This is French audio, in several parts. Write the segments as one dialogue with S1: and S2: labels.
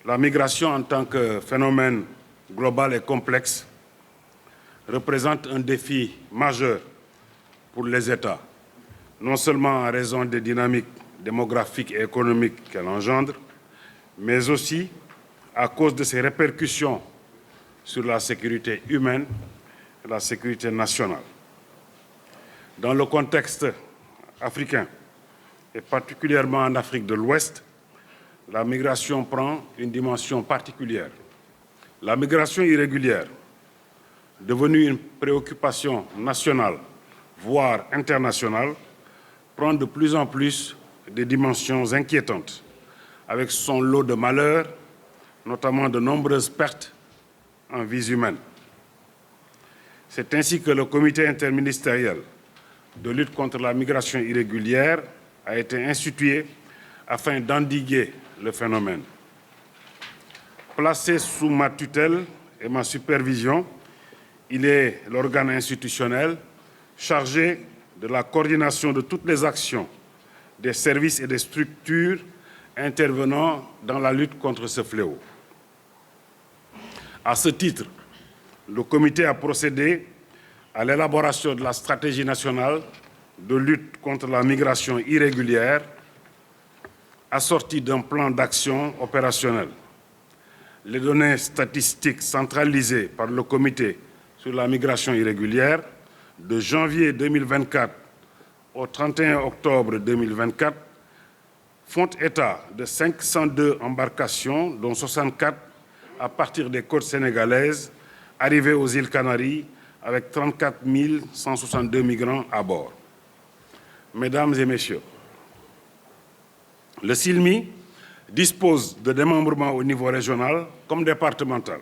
S1: La migration en tant que phénomène global et complexe représente un défi majeur pour les États, non seulement en raison des dynamiques démographiques et économiques qu'elle engendre, mais aussi à cause de ses répercussions sur la sécurité humaine et la sécurité nationale. Dans le contexte africain, et particulièrement en Afrique de l'Ouest, la migration prend une dimension particulière. La migration irrégulière, devenue une préoccupation nationale, voire internationale, prend de plus en plus des dimensions inquiétantes, avec son lot de malheurs, notamment de nombreuses pertes en vies humaines. C'est ainsi que le comité interministériel de lutte contre la migration irrégulière a été institué afin d'endiguer le phénomène. Placé sous ma tutelle et ma supervision, il est l'organe institutionnel chargé de la coordination de toutes les actions des services et des structures intervenant dans la lutte contre ce fléau. À ce titre, le comité a procédé à l'élaboration de la stratégie nationale de lutte contre la migration irrégulière, assortie d'un plan d'action opérationnel. Les données statistiques centralisées par le comité sur la migration irrégulière de janvier 2024 au 31 octobre 2024 font état de 502 embarcations, dont 64 à partir des côtes sénégalaises, arrivées aux îles Canaries avec 34 162 migrants à bord. Mesdames et messieurs, le CILMI dispose de démembrement au niveau régional comme départemental.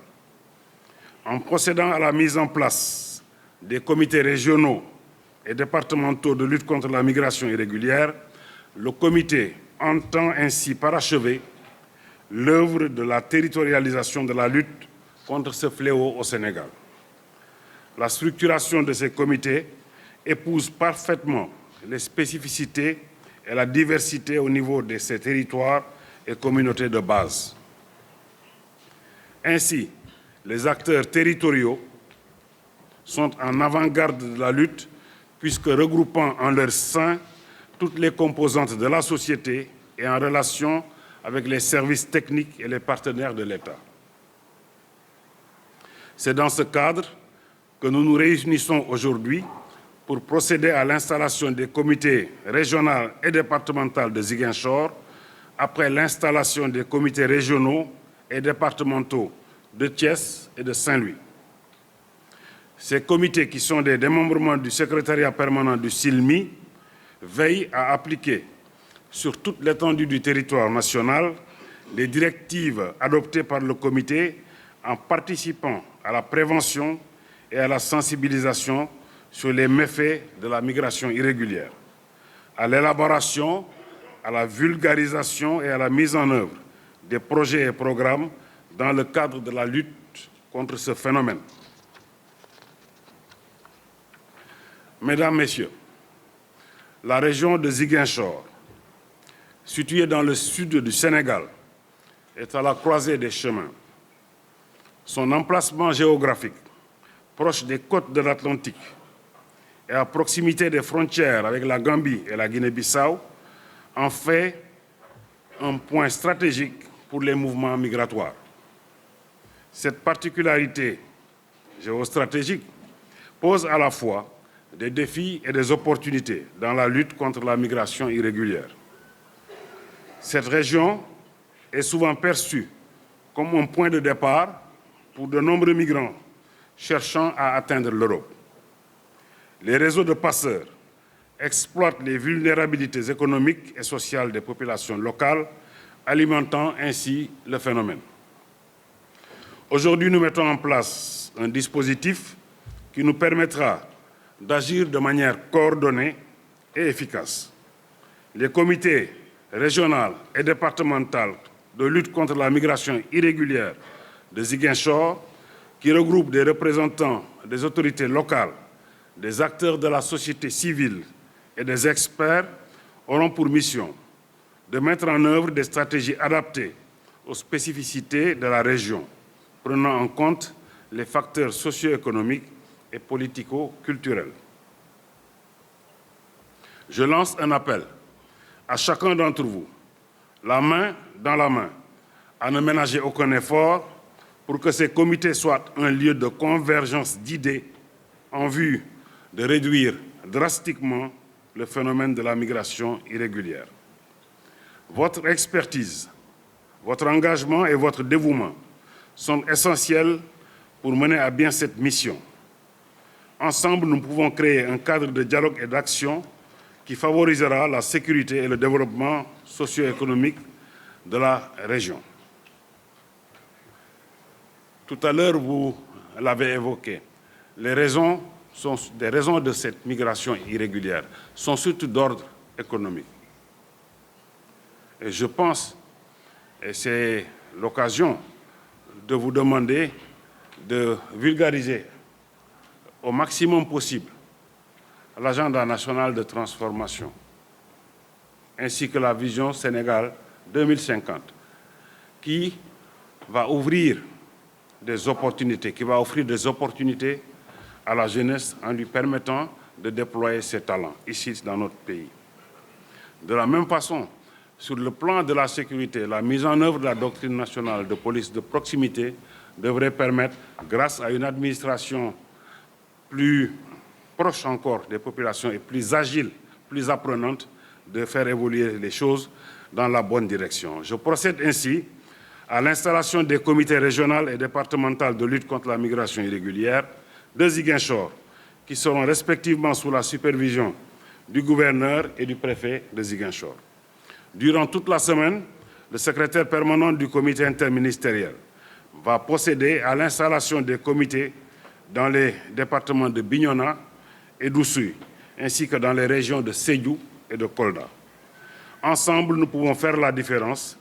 S1: En procédant à la mise en place des comités régionaux et départementaux de lutte contre la migration irrégulière, le comité entend ainsi parachever l'œuvre de la territorialisation de la lutte contre ce fléau au Sénégal. La structuration de ces comités épouse parfaitement les spécificités et la diversité au niveau de ces territoires et communautés de base. Ainsi, les acteurs territoriaux sont en avant-garde de la lutte puisque regroupant en leur sein toutes les composantes de la société et en relation avec les services techniques et les partenaires de l'État. C'est dans ce cadre que nous nous réunissons aujourd'hui pour procéder à l'installation des comités régionaux et départementaux de Ziguinchor, après l'installation des comités régionaux et départementaux de Thiès et de Saint-Louis. Ces comités, qui sont des démembrements du secrétariat permanent du CILMI, veillent à appliquer sur toute l'étendue du territoire national les directives adoptées par le comité en participant à la prévention et à la sensibilisation sur les méfaits de la migration irrégulière, à l'élaboration, à la vulgarisation et à la mise en œuvre des projets et programmes dans le cadre de la lutte contre ce phénomène. Mesdames, Messieurs, la région de Ziguinchor, située dans le sud du Sénégal, est à la croisée des chemins. Son emplacement géographique, proche des côtes de l'Atlantique et à proximité des frontières avec la Gambie et la Guinée-Bissau, en fait un point stratégique pour les mouvements migratoires. Cette particularité géostratégique pose à la fois des défis et des opportunités dans la lutte contre la migration irrégulière. Cette région est souvent perçue comme un point de départ pour de nombreux migrants cherchant à atteindre l'Europe. Les réseaux de passeurs exploitent les vulnérabilités économiques et sociales des populations locales, alimentant ainsi le phénomène. Aujourd'hui, nous mettons en place un dispositif qui nous permettra d'agir de manière coordonnée et efficace. Les comités régionaux et départementaux de lutte contre la migration irrégulière de Ziguinchor, qui regroupent des représentants des autorités locales, des acteurs de la société civile et des experts, auront pour mission de mettre en œuvre des stratégies adaptées aux spécificités de la région, prenant en compte les facteurs socio-économiques et politico-culturels. Je lance un appel à chacun d'entre vous, la main dans la main, à ne ménager aucun effort pour que ces comités soient un lieu de convergence d'idées en vue de réduire drastiquement le phénomène de la migration irrégulière. Votre expertise, votre engagement et votre dévouement sont essentiels pour mener à bien cette mission. Ensemble, nous pouvons créer un cadre de dialogue et d'action qui favorisera la sécurité et le développement socio-économique de la région. Tout à l'heure, vous l'avez évoqué, les raisons de cette migration irrégulière sont surtout d'ordre économique. Et je pense, et c'est l'occasion de vous demander de vulgariser au maximum possible l'agenda national de transformation ainsi que la vision Sénégal 2050 qui va offrir des opportunités à la jeunesse en lui permettant de déployer ses talents ici dans notre pays. De la même façon, sur le plan de la sécurité, la mise en œuvre de la doctrine nationale de police de proximité devrait permettre, grâce à une administration plus proche encore des populations et plus agile, plus apprenante, de faire évoluer les choses dans la bonne direction. Je procède ainsi à l'installation des comités régionaux et départementaux de lutte contre la migration irrégulière de Ziguinchor, qui seront respectivement sous la supervision du gouverneur et du préfet de Ziguinchor. Durant toute la semaine, le secrétaire permanent du comité interministériel va procéder à l'installation des comités dans les départements de Bignona et d'Oussouye, ainsi que dans les régions de Sédhiou et de Kolda. Ensemble, nous pouvons faire la différence